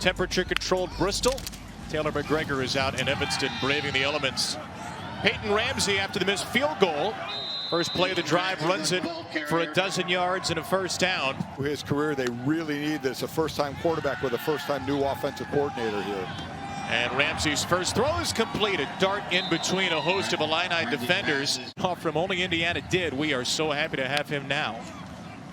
temperature-controlled Bristol. Taylor McGregor is out in Evanston braving the elements. Peyton Ramsey after the missed field goal. First play of the drive, runs it for a dozen yards and a first down. For his career, they really need this. A first-time quarterback with a first-time new offensive coordinator here. And Ramsey's first throw is complete. A dart in between a host of Illini defenders. Off from only Indiana did. We are so happy to have him now,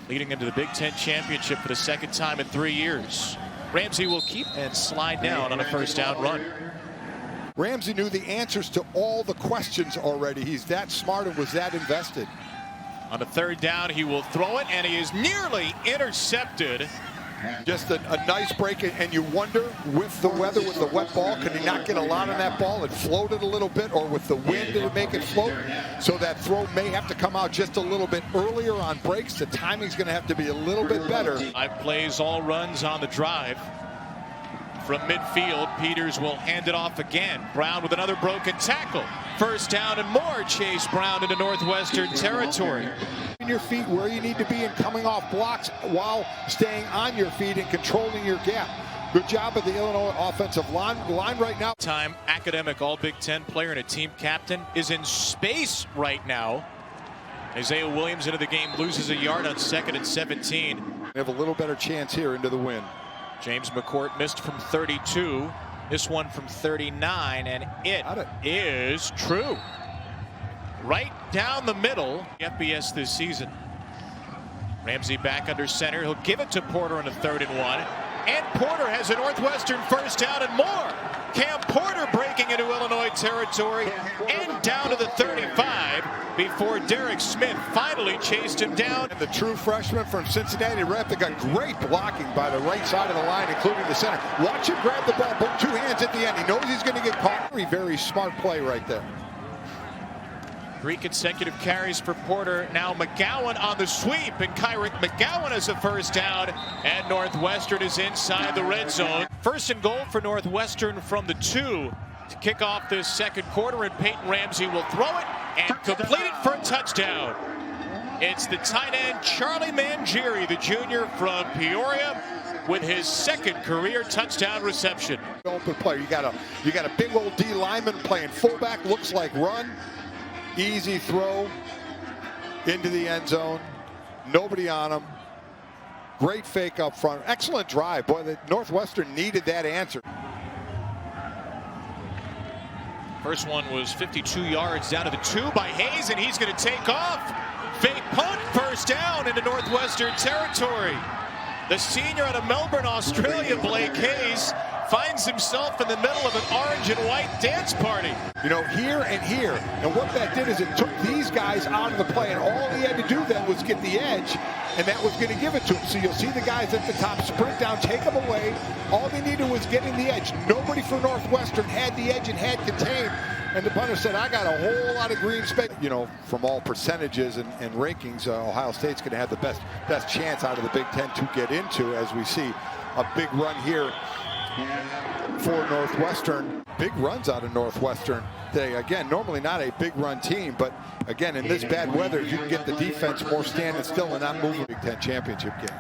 leading into the Big Ten championship for the second time in 3 years. Ramsey will keep and slide down on a first down run. Ramsey knew the answers to all the questions already. He's that smart and was that invested. On the third down, he will throw it, and he is nearly intercepted. Just a nice break, and you wonder, with the weather, with the wet ball, could he not get a lot on that ball? It floated a little bit, or with the wind, did it make it float? So that throw may have to come out just a little bit earlier on breaks. The timing's going to have to be a little bit better. 5 plays, all runs on the drive. From midfield, Peters will hand it off again. Brown with another broken tackle. First down and more. Chase Brown into Northwestern territory. Your feet where you need to be and coming off blocks while staying on your feet and controlling your gap. Good job of the Illinois offensive line right now. Time academic All Big Ten player and a team captain is in space right now. Isaiah Williams into the game, loses a yard on 2nd and 17. They have a little better chance here into the win. James McCourt missed from 32. This one from 39, and it is true. Right down the middle. FBS this season. Ramsey back under center. He'll give it to Porter on a 3rd and 1. And Porter has a Northwestern first down and more. Cam Porter breaking into Illinois territory and down to the 35 before Derek Smith finally chased him down. And the true freshman from Cincinnati Rep that got great blocking by the right side of the line, including the center. Watch him grab the ball, both 2 hands at the end. He knows he's going to get caught. Very smart play right there. 3 consecutive carries for Porter. Now McGowan on the sweep, and Kyrick McGowan has a first down, and Northwestern is inside the red zone. First and goal for Northwestern from the 2 to kick off this second quarter, and Peyton Ramsey will throw it and complete it for a touchdown. It's the tight end Charlie Mangieri, the junior from Peoria, with his 2nd career touchdown reception. Open player, you got a big old D lineman playing fullback, looks like run. Easy throw into the end zone. Nobody on him. Great fake up front. Excellent drive. Boy, the Northwestern needed that answer. First one was 52 yards down to the 2 by Hayes, and he's going to take off. Fake punt, first down into Northwestern territory. The senior out of Melbourne, Australia, Blake Hayes, finds himself in the middle of an orange and white dance party. You know, here and here. And what that did is it took these guys out of the play, and all he had to do then was get the edge, and that was going to give it to him. So you'll see the guys at the top sprint down, take them away. All they needed was getting the edge. Nobody for Northwestern had the edge and had contained. And the punter said, I got a whole lot of green space. You know, from all percentages and rankings, Ohio State's going to have the best chance out of the Big Ten to get into, as we see a big run here for Northwestern. Big runs out of Northwestern today. Again, normally not a big run team, but again, in this bad weather, you can get the defense more standing still and not moving. Big Ten championship game.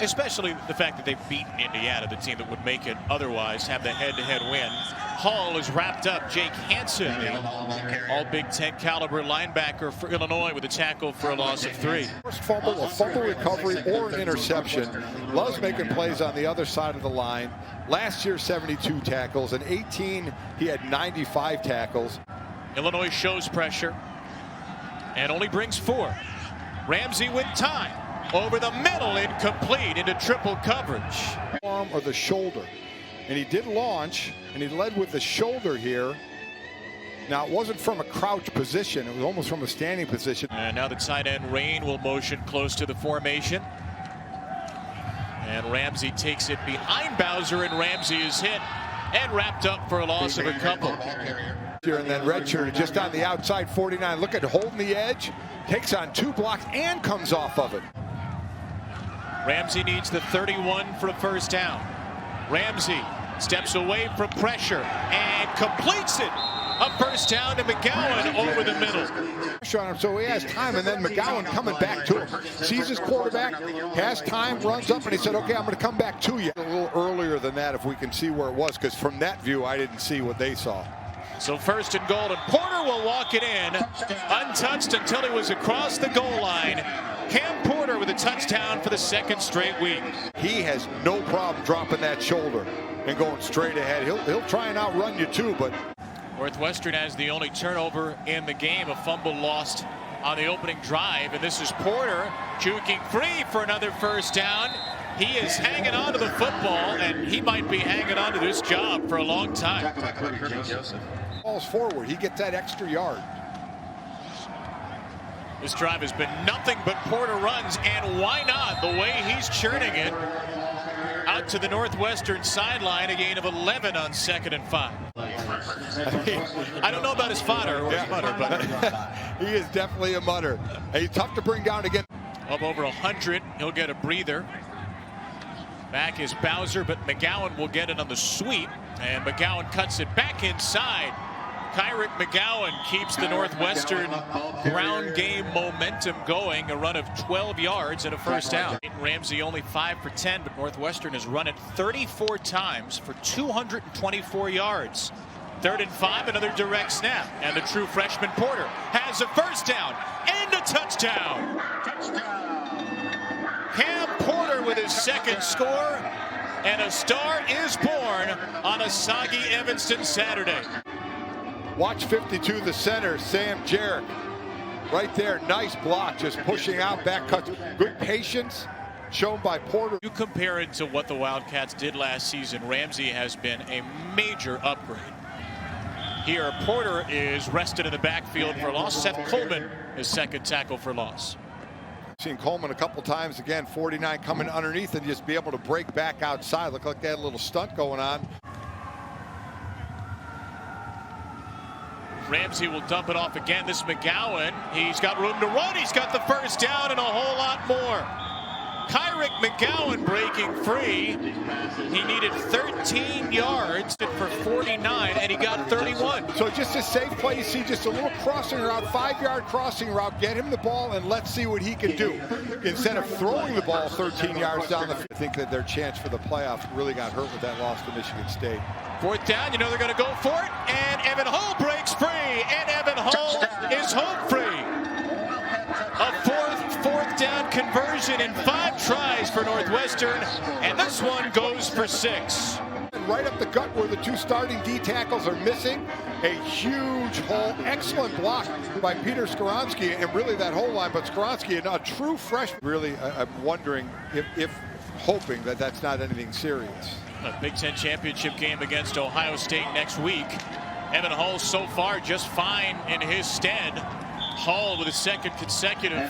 Especially the fact that they've beaten Indiana, the team that would make it otherwise, have the head-to-head win. Hall is wrapped up. Jake Hansen, all Big Ten caliber linebacker for Illinois, with a tackle for a loss of 3. First fumble, a fumble recovery, or an interception. Loves making plays on the other side of the line. Last year, 72 tackles. In 18, he had 95 tackles. Illinois shows pressure and only brings 4. Ramsey with time. Over the middle, incomplete into triple coverage. Arm or the shoulder. And he did launch, and he led with the shoulder here. Now, it wasn't from a crouch position. It was almost from a standing position. And now the tight end, Rain, will motion close to the formation. And Ramsey takes it behind Bowser, and Ramsey is hit and wrapped up for a loss of a couple. And then redshirt just on the outside 49. Look at holding the edge. Takes on 2 blocks and comes off of it. Ramsey needs the 31 for a first down. Ramsey steps away from pressure and completes it A first down to McGowan over the middle. So he has time, and then McGowan coming back to him. Sees his quarterback, has time, runs up, and he said, okay, I'm going to come back to you. A little earlier than that, if we can see where it was, because from that view, I didn't see what they saw. So first and goal, and Porter will walk it in, untouched until he was across the goal line. Cam Porter with a touchdown for the second straight week. He has no problem dropping that shoulder and going straight ahead. He'll try and outrun you too, but Northwestern has the only turnover in the game, a fumble lost on the opening drive, and this is Porter juking free for another first down. He is hanging on to the football, and he might be hanging on to this job for a long time. Falls forward, he gets that extra yard. This drive has been nothing but Porter runs, and why not? The way he's churning it out to the Northwestern sideline, a gain of 11 on 2nd and 5. I don't know about his fodder or his mutter, but he is definitely a mutter. And he's tough to bring down again. Up over 100, he'll get a breather. Back is Bowser, but McGowan will get it on the sweep, and McGowan cuts it back inside. Kyrick McGowan keeps the Northwestern ground game momentum going, a run of 12 yards and a first down. Ramsey only 5 for 10, but Northwestern has run it 34 times for 224 yards. 3rd and 5, another direct snap, and the true freshman Porter has a first down and a touchdown. Cam Porter with his second score, and a star is born on a soggy Evanston Saturday. Watch 52, the center, Sam Jarrett. Right there, nice block, just pushing out, back cuts. Good patience shown by Porter. You compare it to what the Wildcats did last season, Ramsey has been a major upgrade. Here, Porter is rested in the backfield for loss. Seth Coleman, his second tackle for loss. Seen Coleman a couple times, again, 49 coming underneath and just be able to break back outside. Looked like they had a little stunt going on. Ramsey will dump it off again. This McGowan, he's got room to run. He's got the first down and a whole lot more. Kyrick McGowan breaking free. He needed 13 yards for 49, and he got 31. So just a safe play. You see just a little crossing route, 5-yard crossing route. Get him the ball, and let's see what he can do. Instead of throwing the ball 13 yards down the field. I think that their chance for the playoffs really got hurt with that loss to Michigan State. 4th down, you know they're going to go for it, and Evan Hull breaks free, and Evan Hull is home free. A fourth down conversion in 5 tries for Northwestern, and this one goes for 6. Right up the gut where the 2 starting D tackles are missing. A huge hole. Excellent block by Peter Skoronsky, and really that whole line, but Skoronsky, a true freshman. Really, I'm wondering if hoping that that's not anything serious. A Big Ten championship game against Ohio State next week. Evan Hull so far just fine in his stead. Hull with his second consecutive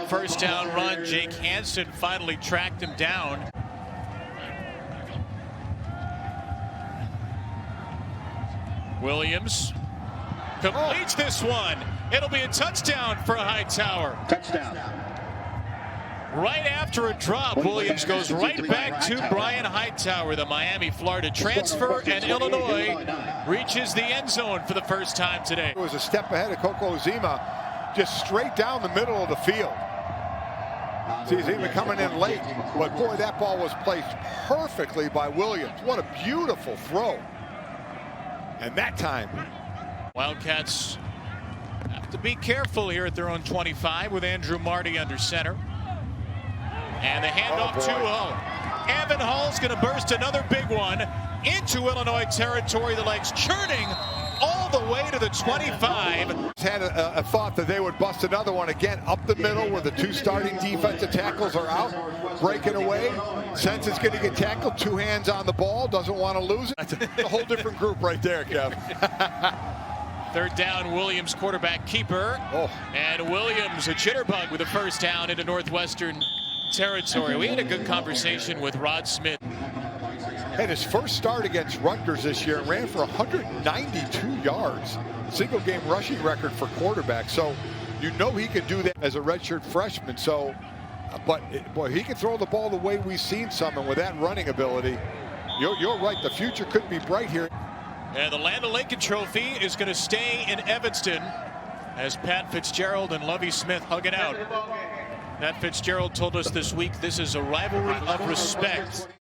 first down run. Jake Hansen finally tracked him down. Williams completes this one. It'll be a touchdown for Hightower. Touchdown. Right after a drop, Williams goes right back to Brian Hightower, the Miami, Florida transfer, and Illinois reaches the end zone for the first time today. It was a step ahead of Coco Zima, just straight down the middle of the field. See Zima coming in late, but boy, that ball was placed perfectly by Williams. What a beautiful throw. And that time. Wildcats have to be careful here at their own 25 with Andrew Marty under center. And the handoff to Hull. Evan Hull's going to burst another big one into Illinois territory. The legs churning all the way to the 25. Had a thought that they would bust another one again up the middle where the 2 starting defensive tackles are out, breaking away. Sense is going to get tackled, 2 hands on the ball, doesn't want to lose it. That's a whole different group right there, Kev. 3rd down, Williams quarterback keeper. And Williams a jitterbug with a first down into Northwestern territory. We had a good conversation with Rod Smith. Had his first start against Rutgers this year and ran for 192 yards. Single game rushing record for quarterback. So you know he could do that as a redshirt freshman. So, but boy, he can throw the ball the way we've seen some, and with that running ability, you're right. The future could be bright here. And the Land O'Lincoln Trophy is going to stay in Evanston as Pat Fitzgerald and Lovie Smith hug it out. Pat Fitzgerald told us this week this is a rivalry of respect.